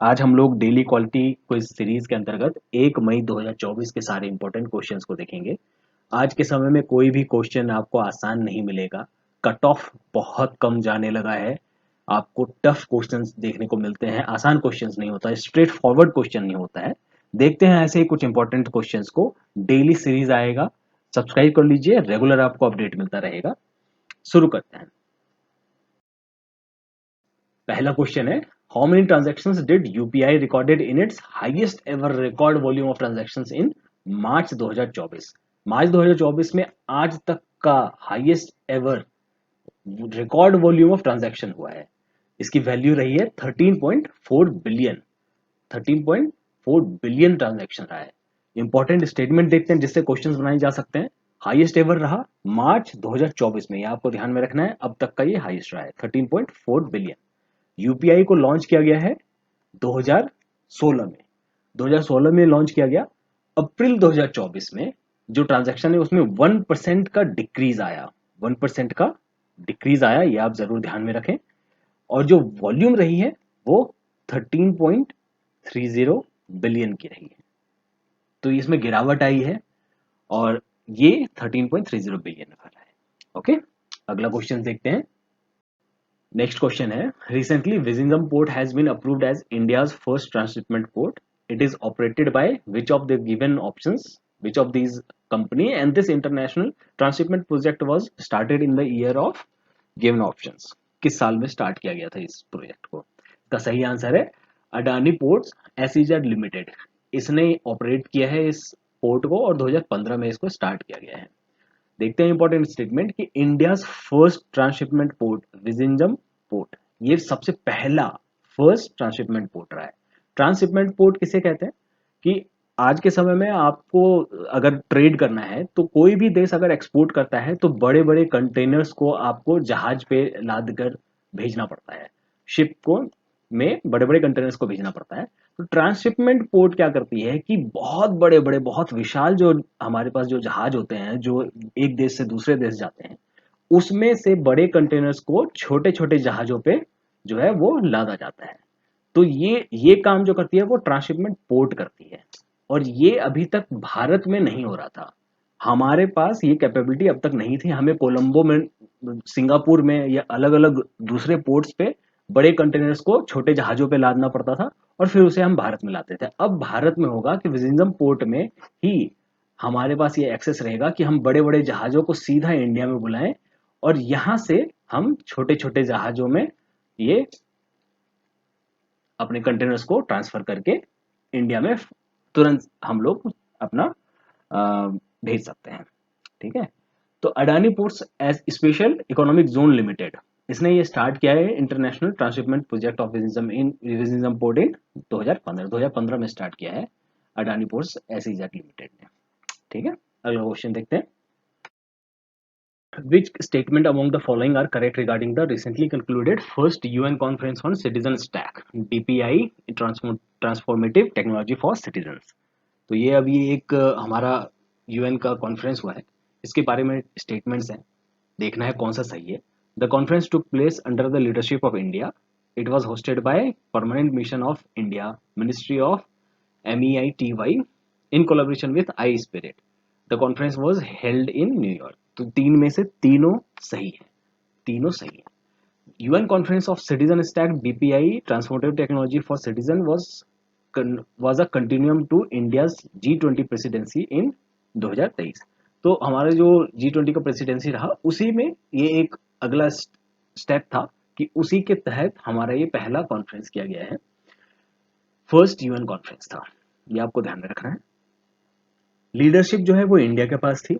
आज हम लोग डेली क्वालिटी क्विज सीरीज के अंतर्गत 1 मई 2024 के सारे इंपॉर्टेंट क्वेश्चंस को देखेंगे। आज के समय में कोई भी क्वेश्चन आपको आसान नहीं मिलेगा। कट ऑफ बहुत कम जाने लगा है। आपको टफ क्वेश्चंस देखने को मिलते हैं, आसान क्वेश्चंस नहीं होता है, स्ट्रेट फॉरवर्ड क्वेश्चन नहीं होता है। देखते हैं ऐसे ही कुछ इंपॉर्टेंट क्वेश्चंस को। डेली सीरीज आएगा, सब्सक्राइब कर लीजिए, रेगुलर आपको अपडेट मिलता रहेगा। शुरू करते हैं। पहला क्वेश्चन है, how many transactions did UPI recorded in its highest ever record volume of transactions in March 2024। March 2024 में आज तक का highest ever record volume of transaction हुआ है। इसकी वैल्यू रही है 13.4 बिलियन। 13.4 बिलियन ट्रांजैक्शन रहा है। इंपॉर्टेंट स्टेटमेंट देखते हैं जिससे क्वेश्चंस बनाए जा सकते हैं। हाईएस्ट एवर रहा मार्च 2024 में, ये आपको ध्यान में रखना है। अब तक का ये हाईएस्ट रहा है 13.4 बिलियन। यूपीआई को लॉन्च किया गया है 2016 में। 2016 में लॉन्च किया गया। अप्रैल 2024 में जो ट्रांजैक्शन है उसमें 1% का डिक्रीज आया। 1% का डिक्रीज आया, ये आप जरूर ध्यान में रखें। और जो वॉल्यूम रही है वो 13.30 बिलियन की रही है। तो इसमें गिरावट आई है और ये 13.30 बिलियन का रहा है। ओके, अगला क्वेश्चन देखते हैं। नेक्स्ट क्वेश्चन है, recently Vizhinjam port has been approved as India's first transshipment port. It is operated by which of the given options, which of these company, and this international transshipment project was started in the year of given options. किस साल में start किया गया था इस project को? इसका सही आंसर है अडानी पोर्ट्स एसईजेड लिमिटेड। इसने ऑपरेट किया है इस पोर्ट को और 2015 में इसको स्टार्ट किया गया है। देखते हैं इंपॉर्टेंट स्टेटमेंट कि India first transshipment port Vizhinjam port, ये सबसे पहला फर्स्ट ट्रांसशिपमेंट पोर्ट रहा है। ट्रांसशिपमेंट पोर्ट किसे कहते हैं कि आज के समय में आपको अगर ट्रेड करना है तो कोई भी देश अगर एक्सपोर्ट करता है तो बड़े बड़े कंटेनर्स को आपको जहाज पे लाद कर भेजना पड़ता है। शिप को में बड़े बड़े कंटेनर्स को भेजना पड़ता है। तो ट्रांसशिपमेंट पोर्ट क्या करती है कि बहुत बड़े बड़े बहुत विशाल जो हमारे पास जो जहाज होते हैं जो एक देश से दूसरे देश जाते हैं, उसमें से बड़े कंटेनर्स को छोटे छोटे जहाजों पे जो है वो लादा जाता है। तो ये काम जो करती है वो ट्रांसशिपमेंट पोर्ट करती है। और ये अभी तक भारत में नहीं हो रहा था। हमारे पास ये कैपेबिलिटी अब तक नहीं थी। हमें कोलंबो में, सिंगापुर में या अलग अलग दूसरे पोर्ट्स पे बड़े कंटेनर्स को छोटे जहाजों पे लादना पड़ता था और फिर उसे हम भारत में लाते थे। अब भारत में होगा कि विजिंजम पोर्ट में ही हमारे पास ये एक्सेस रहेगा कि हम बड़े बड़े जहाजों को सीधा इंडिया में बुलाएं और यहां से हम छोटे छोटे जहाजों में ये अपने कंटेनर्स को ट्रांसफर करके इंडिया में तुरंत हम लोग अपना भेज सकते हैं। ठीक है। तो Adani ports as special economic zone limited, इसने ये स्टार्ट किया है international transshipment project of Vizhinjam port in 2015 में स्टार्ट किया है अडानी पोर्ट्स एसईजेड लिमिटेड ने। ठीक है, अगला क्वेश्चन देखते हैं। Which statement among the following are correct regarding the recently concluded first UN conference on citizen stack DPI transformative technology for citizens? तो ये अभी एक हमारा यूएन का कॉन्फ्रेंस हुआ है, इसके बारे में स्टेटमेंट्स हैं, देखना है कौन सा सही है। The conference took place under the leadership of India. It was hosted by permanent mission of India, ministry of MEITY in collaboration with iSpirit. The conference was held in New York. तो तीन में से तीनों सही है, तीनों सही है। UN Conference of Citizen Stack DPI Transformative Technology for Citizen was a continuum to India's G20 presidency in 2023। तो हमारा जो G20 का प्रेसिडेंसी रहा उसी में ये एक अगला स्टेप था कि उसी के तहत हमारा ये पहला कॉन्फ्रेंस किया गया है। फर्स्ट यूएन कॉन्फ्रेंस था, ये आपको ध्यान में रखना है। लीडरशिप जो है वो इंडिया के पास थी।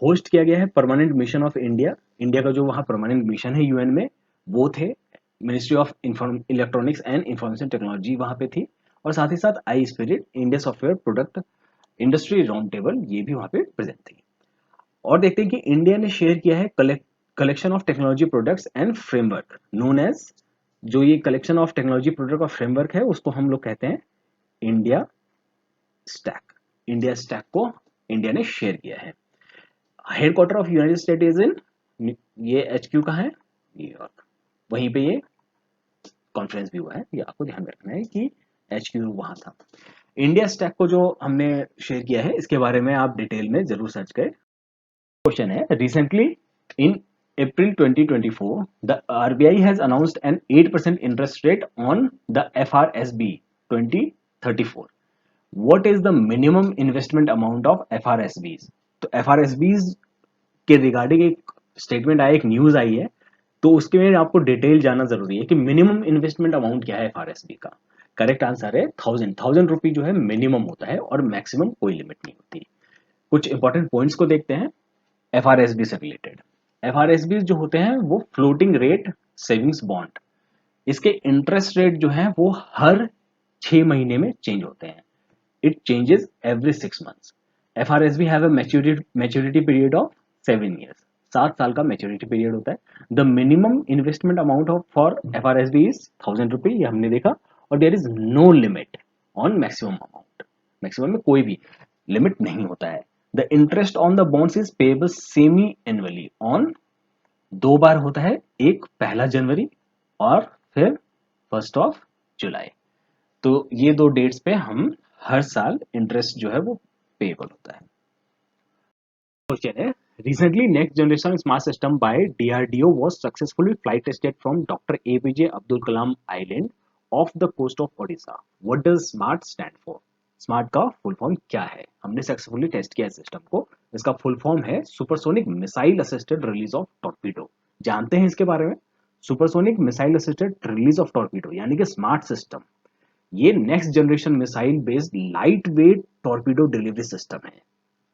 होस्ट किया गया है permanent mission of India. India का जो वहाँ परमानेंट मिशन है यूएन में वो थे। Ministry of electronics and information technology वहाँ पे थी। और साथ ही साथ I spirit India software product industry round table ये भी वहाँ पे प्रेजेंट थी। और देखते हैं कि इंडिया ने शेयर किया है collection of technology products and framework known as, जो ये कलेक्शन ऑफ टेक्नोलॉजी प्रोडक्ट और फ्रेमवर्क है उसको हम लोग कहते हैं इंडिया स्टैक। इंडिया स्टैक को इंडिया ने शेयर किया है। Headquarter of united state is in, ये HQ का है न्यूयॉर्क, वहीं पे ये कॉन्फ्रेंस भी हुआ है। ये आपको ध्यान में रखना है कि HQ वहां था। इंडिया स्टैक को जो हमने शेयर किया है इसके बारे में आप डिटेल में जरूर सर्च करें। क्वेश्चन है, recently in April 2024 the RBI has announced an 8% interest rate on the FRSB 2034. What is the minimum investment amount of FRSBs? तो FRSBs के रिगार्डिंग एक स्टेटमेंट आया, एक न्यूज आई है, तो उसके में आपको डिटेल जानना जरूरी है कि मिनिमम इन्वेस्टमेंट अमाउंट क्या है FRSB का। करेक्ट आंसर है 1000 रुपी जो है मिनिमम होता है और मैक्सिमम कोई लिमिट नहीं होती। कुछ इंपॉर्टेंट पॉइंट्स को देखते हैं FRSB से रिलेटेड। FRSB जो होते हैं वो फ्लोटिंग रेट सेविंग्स बॉन्ड, इसके इंटरेस्ट रेट जो है वो हर 6 महीने में चेंज होते हैं। It changes every 6 months. FRSB have a maturity period of 7 years, 7 साल का मैच्योरिटी पीरियड होता है। The minimum investment amount of for FRSB is 1000 rupee, ये हमने देखा, और there is no limit on maximum amount. Maximum में कोई भी लिमिट नहीं होता है। The interest on the bonds is payable semi annually on, 2 बार होता है, एक 1 जनवरी और फिर 1 जुलाई। तो ये 2 डेट्स पे हम हर साल इंटरेस्ट जो है वो पेएबल होता है। क्वेश्चन है, recently next generation SMART system by DRDO was successfully flight tested from doctor APJ Abdul Kalam island off the coast of Odisha. What does SMART stand for? SMART का फुल फॉर्म क्या है? हमने सक्सेसफुली टेस्ट किया system को, इसका full form है supersonic missile assisted release of torpedo. जानते हैं इसके बारे में? Supersonic missile assisted release of torpedo यानी कि स्मार्ट सिस्टम, ये next generation missile based light weight torpedo delivery system है।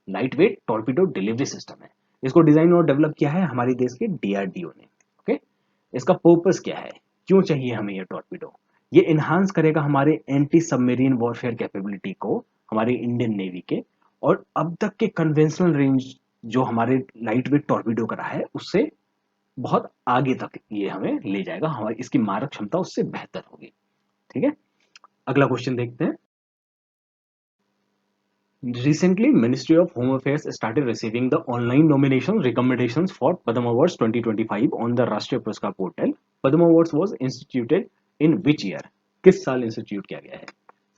Light weight torpedo delivery system है। इसको डिजाइन और डेवलप किया है हमारे देश के DRDO ने। ओके, इसका पर्पस क्या है, क्यों चाहिए हमें ये टॉर्पीडो? ये इनहांस करेगा हमारे एंटी सबमरीन वॉरफेयर कैपेबिलिटी को, हमारे इंडियन नेवी के, और अब तक के कन्वेंशनल रेंज जो हमारे लाइट वेट टॉर्पीडो का रहा है उससे बहुत आगे तक ये हमें ले जाएगा, हमारी इसकी मारक क्षमता उससे बेहतर होगी। ठीक है, अगला क्वेश्चन देखते हैं। Recently, Ministry of Home Affairs started receiving the online nomination recommendations for Padma Awards 2025 on the Rashtriya Puraskar portal. Padma Awards was instituted in which year? किस साल इंस्टीट्यूट किया गया है?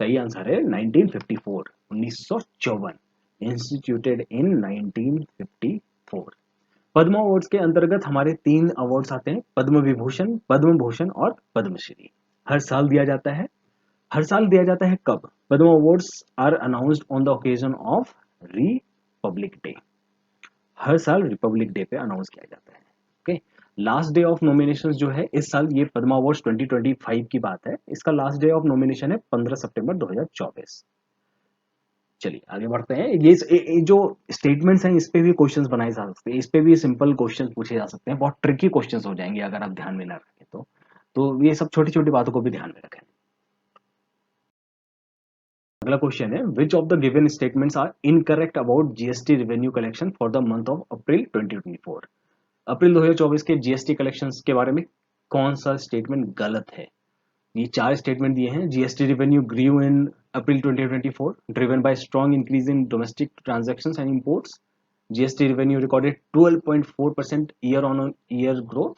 सही आंसर है 1954, 1954, इंस्टीट्यूटेड इन 1954। पद्म अवार्ड्स के अंतर्गत हमारे 3 अवार्ड्स आते हैं, पद्म विभूषण, पद्म भूषण और पद्मश्री। हर साल दिया जाता है। हर साल दिया जाता है कब? Padma awards are announced on the occasion of Republic Day. हर साल रिपब्लिक डे पे अनाउंस किया जाता है। Okay, last day of nomination जो है इस साल, ये पद्म अवार्ड्स 2025 की बात है, इसका लास्ट डे ऑफ नॉमिनेशन है 15 सितंबर 2024। चलिए आगे बढ़ते हैं। ये जो स्टेटमेंट्स हैं इस पे भी क्वेश्चंस बनाए जा सकते हैं, इस पे भी सिंपल क्वेश्चंस पूछे जा सकते हैं, बहुत ट्रिकी क्वेश्चंस हो जाएंगे अगर आप ध्यान में ना रखें तो ये सब छोटी छोटी बातों को भी ध्यान में रखें। अगला क्वेश्चन है, which of the given statements are incorrect about GST revenue collection for the month of April 2024? अप्रैल 2024 के GST कलेक्शंस के बारे में कौन सा स्टेटमेंट गलत है? ये 4 स्टेटमेंट दिए हैं। GST revenue grew in April 2024 driven by strong increase in domestic transactions and imports. GST revenue recorded 12.4% year-on-year growth.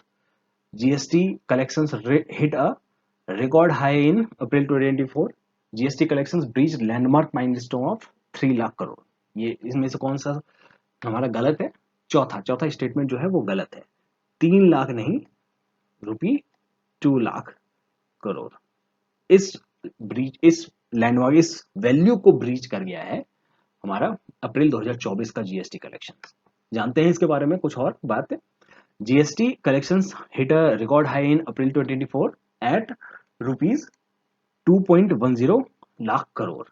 GST collections hit a record high in April 2024. GST collections breached landmark milestone of 3 lakh crore. ये इसमें से कौन सा हमारा गलत है? चौथा statement जो है वो गलत है। 3 लाख नहीं, रुपी 2 लाख करोड़ इस लैंडमार्क, इस वैल्यू को ब्रीच कर गया है हमारा अप्रैल 2024 का GST कलेक्शन। जानते हैं इसके बारे में कुछ और बात है। GST collections hit a record high in April 2024 at rupees 2.10 lakh crore.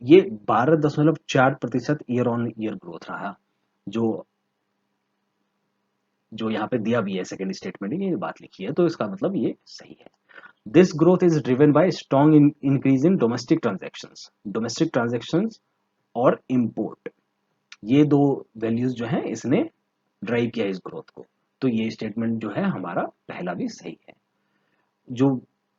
ये 12.4% ईयर ऑन ईयर ग्रोथ रहा, जो यहाँ पे दिया भी है सेकेंड स्टेटमेंट में, ये बात लिखी है, तो इसका मतलब ये सही है। This growth is driven by strong increase in domestic transactions और इंपोर्ट। ये 2 वैल्यूज जो है इसने ड्राइव किया इस ग्रोथ को, तो ये स्टेटमेंट जो है हमारा पहला भी सही है। जो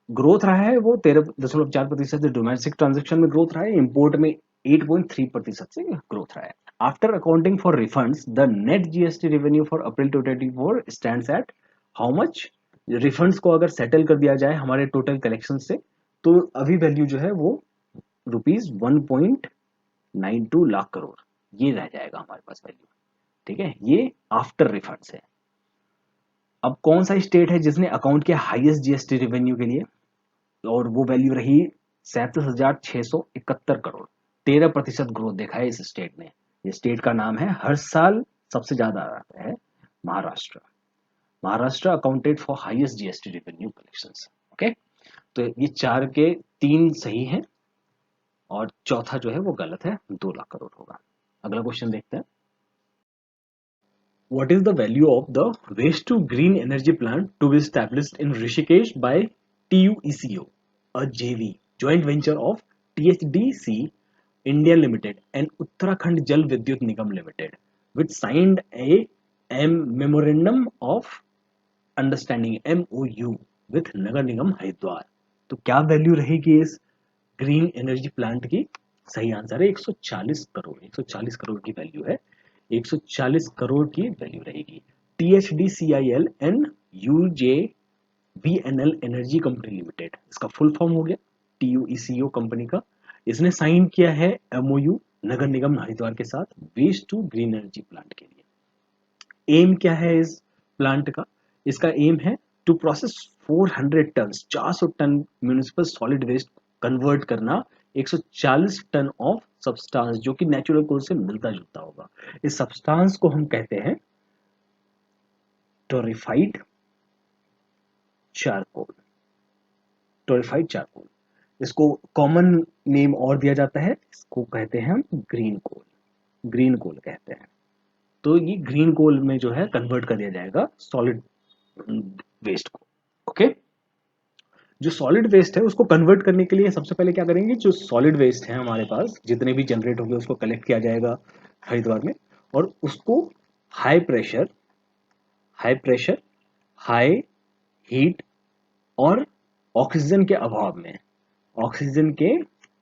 ग्रोथ रहा है वो 13.4% से डोमेस्टिक ट्रांजेक्शन में ग्रोथ रहा है, इंपोर्ट में 8.3% से ग्रोथ रहा है। After accounting for refunds the net GST revenue for April 2024 stands eight how much? Refunds को अगर सेटल कर दिया जाए हमारे टोटल कलेक्शन से तो अभी वैल्यू जो है वो ₹1.92 लाख करोड़ ये रह जाएगा हमारे पास वैल्यू। ठीक है, ये आफ्टर रिफंड्स है। अब कौन सा स्टेट है जिसने अकाउंट किया हाईएस्ट जीएसटी रेवेन्यू के लिए, और वो वैल्यू रही 37,671 करोड़। 13% ग्रोथ देखा है इस स्टेट ने। ये स्टेट का नाम है, हर साल सबसे ज्यादा आता है Maharashtra. Maharashtra accounted for highest GST revenue collections. Okay, तो ये 4 के 3 सही है और चौथा जो है वो गलत है, 2 लाख करोड़ होगा। अगला क्वेश्चन देखते हैं। What is the value of the waste to green energy plant to be established in Rishikesh by TUECO, a JV joint venture of THDC India Limited and Uttarakhand Jal Vidyut Nigam Limited, which signed a memorandum of understanding MOU with Nagar Nigam Haridwar. तो क्या value रहेगी इस green energy plant की? सही answer है 140 करोड़। 140 करोड़ की value है, 140 करोड़ की वैल्यू रहेगी। THDCIL and UJVNL energy company limited, इसका फुल फॉर्म हो गया TUECO कंपनी का। इसने साइन किया है MOU नगर निगम हरिद्वार के साथ waste to green energy plant के लिए। एम क्या है इस प्लांट का? इसका एम है to process 400 tonne 400 tonne municipal solid waste convert करना 140 टन ऑफ सब्सटेंस जो कि नेचुरल कोल से मिलता जुलता होगा। इस सब्सटेंस को हम कहते हैं टोरिफाइड चारकोल। टोरिफाइड चारकोल, इसको कॉमन नेम और दिया जाता है, इसको कहते हैं हम ग्रीन कोल। ग्रीन कोल कहते हैं। तो ये ग्रीन कोल में जो है कन्वर्ट कर दिया जाएगा सॉलिड वेस्ट को। ओके, जो सॉलिड वेस्ट है उसको कन्वर्ट करने के लिए सबसे पहले क्या करेंगे, जो सॉलिड वेस्ट है हमारे पास जितने भी जनरेट होंगे उसको कलेक्ट किया जाएगा हरिद्वार में, और उसको हाई प्रेशर हाई हीट और ऑक्सीजन के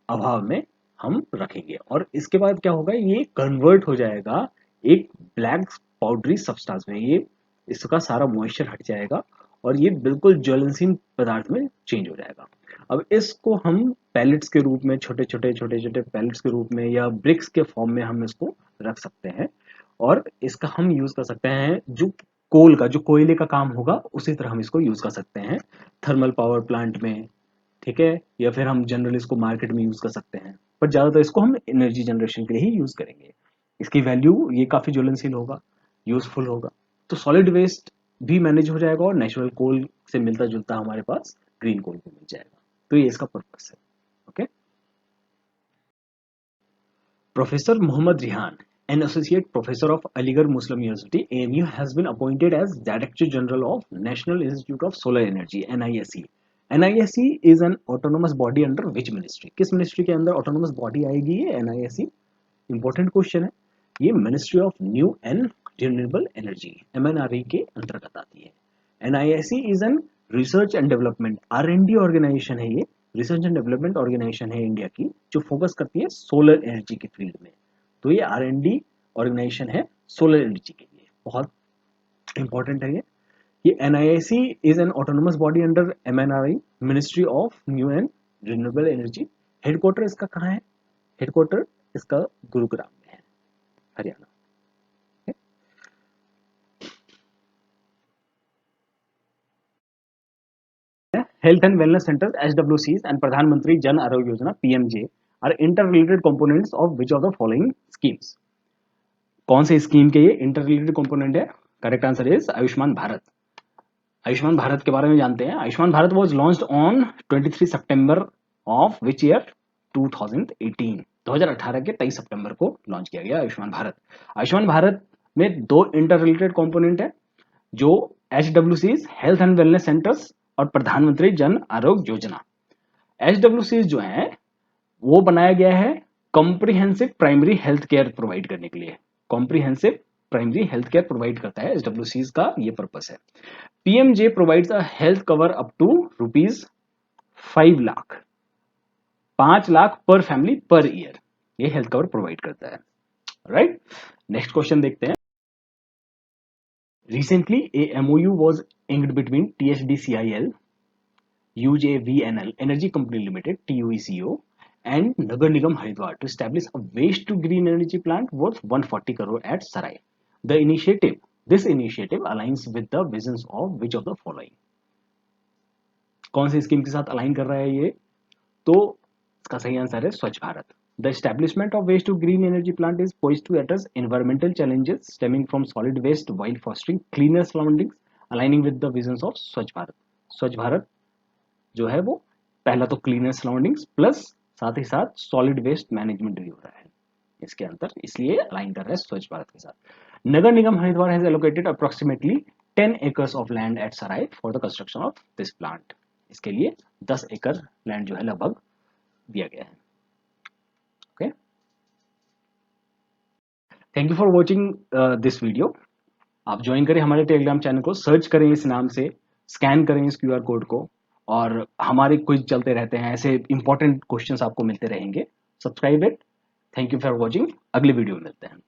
अभाव में हम रखेंगे। और इसके बाद क्या होगा, ये कन्वर्ट हो जाएगा एक ब्लैक पाउडरी सब्सटेंस में। ये इसका सारा मॉइस्चर हट जाएगा और ये बिल्कुल ज्वलनशील पदार्थ में चेंज हो जाएगा। अब इसको हम पैलेट्स के रूप में, छोटे छोटे पैलेट्स के रूप में या ब्रिक्स के फॉर्म में हम इसको रख सकते हैं, और इसका हम यूज कर सकते हैं जो कोयले का काम होगा उसी तरह हम इसको यूज कर सकते हैं थर्मल पावर प्लांट में। ठीक है, या फिर हम जनरली इसको मार्केट में यूज कर सकते हैं, पर ज्यादातर इसको हम एनर्जी जनरेशन के लिए ही यूज करेंगे। इसकी वैल्यू ये काफी ज्वलनशील होगा, यूजफुल होगा। तो सॉलिड वेस्ट भी मैनेज हो जाएगा और नेचुरल कोल से मिलता जुलता हमारे पास ग्रीन कोल भी मिल जाएगा। तो ये इसका पर्पस है। Okay, professor Mohammad Rihan, an associate professor of Aligarh Muslim University AMU, has been appointed as Director General of National Institute of Solar Energy NISE. NISE is an autonomous body under which ministry? किस ministry के अंदर autonomous body आएगी ये NISE? Important question है। ये ministry of new and renewable energy MNRE के अंतर्गत आती है। NISE is an research and development R&D organisation है। ये रिसर्च एंड डेवलपमेंट ऑर्गेनाइजेशन है इंडिया की, जो फोकस करती है सोलर एनर्जी की फील्ड में। तो ये R&D ऑर्गेनाइजेशन है सोलर एनर्जी के लिए, बहुत इंपॉर्टेंट है ये NISE is N autonomous body under MNRE ministry of new and renewable energy. Headquarter इसका कहाँ है? हेडक्वार्टर इसका गुरुग्राम में है, Haryana. Health and Wellness Centers HWCs and Pradhan Mantri Jan Arogya Yojana PMJ are interrelated components of which of the following schemes? कौन से scheme के ये इंटररिलेटेड कंपोनेंट है? Correct answer is Ayushman Bharat. Ayushman Bharat के बारे में जानते हैं। Ayushman Bharat was launched on 23 September of which year? 2018। 2018 के 23 सितंबर को लॉन्च किया गया आयुष्मान भारत। आयुष्मान भारत में दो इंटर रिलेटेड कंपोनेंट है, जो HWCs health and wellness centres और प्रधानमंत्री जन आरोग्य योजना। HWCs जो है वो बनाया गया है comprehensive primary health care provide करने के लिए। Comprehensive primary health care provide करता है HWCs का, ये पर्पस है। PMJ provides a health cover up to ₹5 lakh, 5 lakh per family per year, ये हेल्थ कवर प्रोवाइड करता है। राइट, नेक्स्ट क्वेश्चन देखते हैं। Recently, a MOU was inked between THDCIL UJVNL Energy Company Limited (TUECO) and Nagar Nigam Haridwar to establish a waste to green energy plant worth 140 crore at Sarai. This initiative aligns with the visions of which of the following? कौन सी scheme के साथ align कर रहा है ये? तो इसका सही आंसर है स्वच्छ Bharat. The establishment of waste to green energy plant is poised to address environmental challenges stemming from solid waste while fostering cleaner surroundings, aligning with the visions of स्वच्छ भारत. स्वच्छ भारत जो है वो पहला तो क्लीनर सराउंडिंग्स प्लस साथ ही साथ सॉलिड वेस्ट मैनेजमेंट भी हो रहा है इसके अंदर, इसलिए अलाइन कर रहा है स्वच्छ भारत के साथ. Nagar Nigam Haridwar has allocated approximately 10 acres of land at Sarai for the construction of this plant. इसके लिए 10 एकड़ लैंड जो है लगभग दिया गया है. Okay, thank you for watching this video. आप ज्वाइन करें हमारे टेलीग्राम चैनल को, सर्च करें इस नाम से, स्कैन करें इस QR कोड को, और हमारे क्विज चलते रहते हैं, ऐसे इंपॉर्टेंट क्वेश्चंस आपको मिलते रहेंगे. Subscribe it. Thank you for watching. अगले वीडियो में मिलते हैं.